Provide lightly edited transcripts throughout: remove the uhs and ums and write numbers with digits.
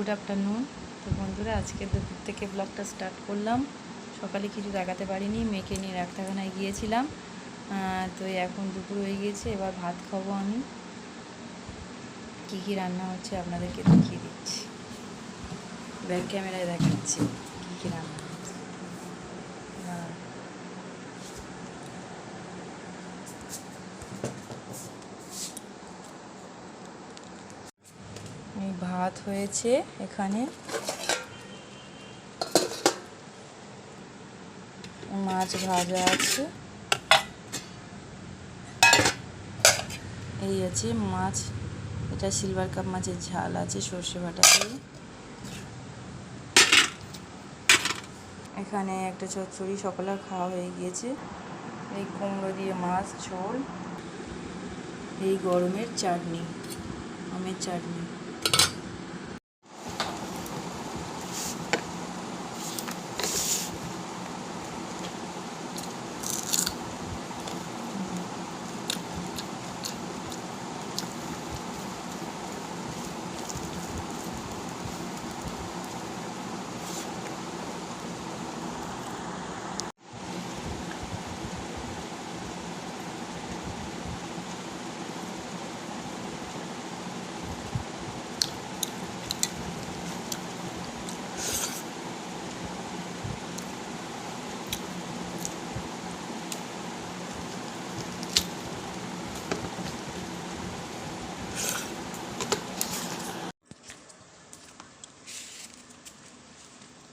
Good afternoon. তো বন্ধুরা, আজকে দুপুর থেকে ব্লগটা স্টার্ট করলাম। সকালে কিছু দেখাতে পারিনি, মেয়েকে নিয়ে ডাক্তারখানায় গিয়েছিলাম। তো এখন দুপুর হয়ে গিয়েছে, এবার ভাত খাবো। আমি কী রান্না হচ্ছে আপনাদেরকে দেখিয়ে দিচ্ছি, ব্যাক ক্যামেরায় দেখাচ্ছি কী রান্না হচ্ছে। এই ভাত হয়েছে, এখানে মাছ ভাজা আছে, এই আছে মাছ, এটা সিলভার কাপ মাছের ঝাল আছে সর্ষে বাটা দিয়ে। এখানে একটা চচ্চড়ি সকালে খাওয়া হয়ে গিয়েছে, এই কুমড়ো দিয়ে মাছ ঝোল, এই গরমের চাটনি, আমের চাটনি।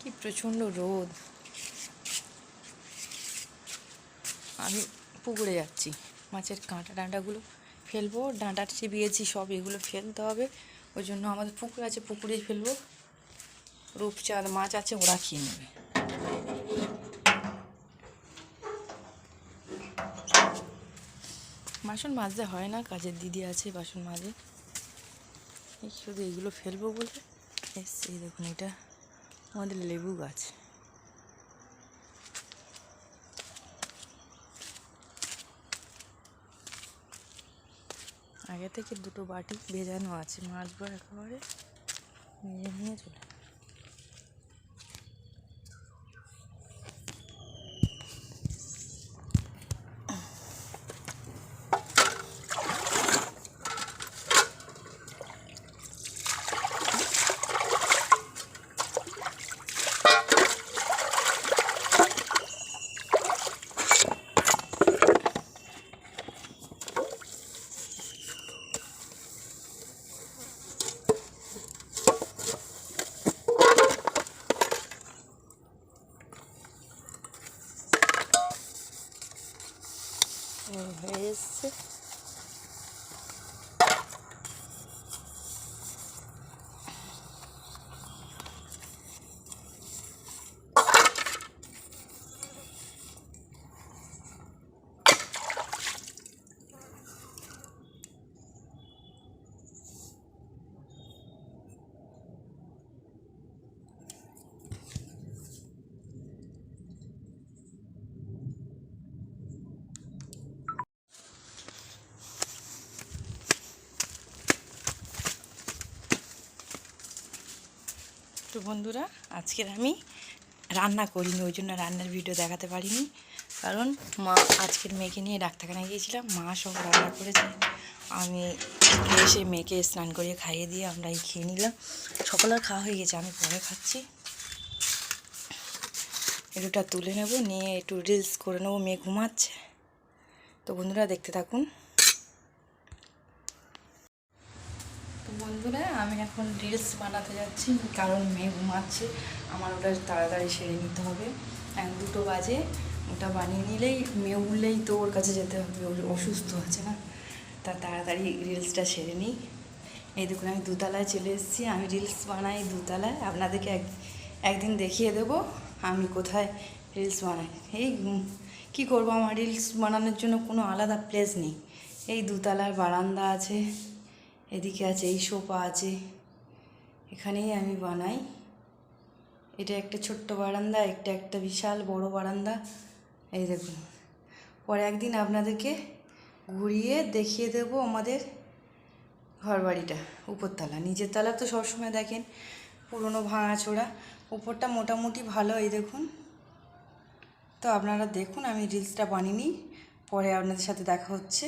কি প্রচণ্ড রোদ। আমি পুকুরে যাচ্ছি, মাছের কাঁটা ডাঁটাগুলো ফেলবো, ডাঁটা চিবিয়েছি সব, এগুলো ফেলতে হবে। ওই জন্য আমাদের পুকুর আছে, পুকুরেই ফেলবো। রূপচাঁদ মাছ আছে, ওরা খেয়ে নেবে। বাসন মাজতে হয় না, কাজের দিদি আছে বাসন মাজে। এই শুধু এইগুলো ফেলবো বলে এসছি। দেখুন, এটা আমাদের লেবু গাছ। আগে থেকে দুটো বাটি ভেজানো আছে, মাজবো একেবারে, নিয়ে নিয়ে চলে। হয়ে এসছে। তো বন্ধুরা, আজকের আমি রান্না করিনি, ওই জন্য রান্নার ভিডিও দেখাতে পারিনি। কারণ মা আজকের মেয়েকে নিয়ে ডাক্তারখানায় গিয়েছিলাম, মা সব রান্না করেছে। আমি এসে মেয়েকে স্নান করিয়ে খাইয়ে দিয়ে আমরা এই খেয়ে নিলাম। সকালের খাওয়া হয়ে গেছে, আমি পরে খাচ্ছি। একটুটা তুলে নেব, নিয়ে একটু রিলস করে নেবো, মেয়ে ঘুমাচ্ছে। তো বন্ধুরা, দেখতে থাকুন। তো বন্ধুরা, আমি এখন রিলস বানাতে যাচ্ছি, কারণ মেয়ে ঘুমাচ্ছে, আমার ওটা তাড়াতাড়ি সেরে নিতে হবে। এখন 2টো বাজে, ওটা বানিয়ে নিলেই, মেয়ে উঠলেই তো ওর কাছে যেতে হবে, ওর অসুস্থ আছে না, তা তাড়াতাড়ি রিলসটা সেরে নিই। এই দেখুন, আমি 2তলায় চলে এসেছি। আমি রিলস বানাই 2তলায়, আপনাদেরকে একদিন দেখিয়ে দেবো আমি কোথায় রিলস বানাই। এই কী করবো, আমার রিলস বানানোর জন্য কোনো আলাদা প্লেস নেই। এই 2তলার বারান্দা আছে, এদিকে আছে এই সোফা আছে, এখানেই আমি বানাই। এটা একটা ছোট্ট বারান্দা, একটা বিশাল বড় বারান্দা। এই দেখুন, পরে একদিন আপনাদেরকে ঘুরিয়ে দেখিয়ে দেবো আমাদের ঘরবাড়িটা। উপরতলা, নিচের তলা তো সবসময় দেখেন, পুরনো ভাঙাচোরা, উপরটা মোটামুটি ভালো। এই দেখুন, তো আপনারা দেখুন, আমি রিলসটা বানিয়ে নিই, পরে আপনাদের সাথে দেখা হচ্ছে।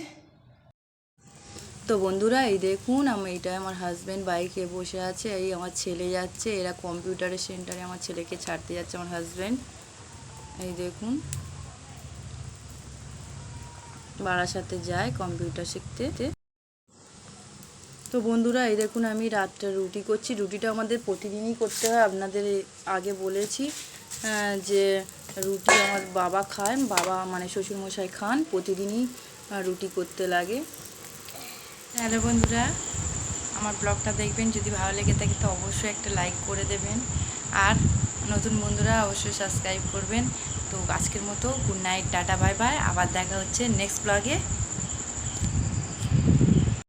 তো বন্ধুরা এই দেখুন, এটা আমার হাজব্যান্ড বাইকে বসে আছে, এই আমার ছেলে যাচ্ছে, এরা কম্পিউটারের সেন্টারে আমার ছেলেকে ছাড়তে যাচ্ছে আমার হাজব্যান্ড। এই দেখুন, বারাসাতে যায় কম্পিউটার শিখতে। তো বন্ধুরা এই দেখুন, আমি রাতটা রুটি করছি। রুটিটা আমাদের প্রতিদিনই করতে হয়, আপনাদের আগে বলেছি যে রুটি আমার বাবা খান, বাবা মানে শ্বশুরমশাই খান, প্রতিদিনই রুটি করতে লাগে। হ্যালো বন্ধুরা, আমার ব্লগটা দেখবেন, যদি ভালো লেগে থাকে তো অবশ্যই একটা লাইক করে দেবেন, আর নতুন বন্ধুরা অবশ্যই সাবস্ক্রাইব করবেন। তো আজকের মতো good night, tata, bye bye, আবার দেখা হচ্ছে নেক্সট ব্লগে।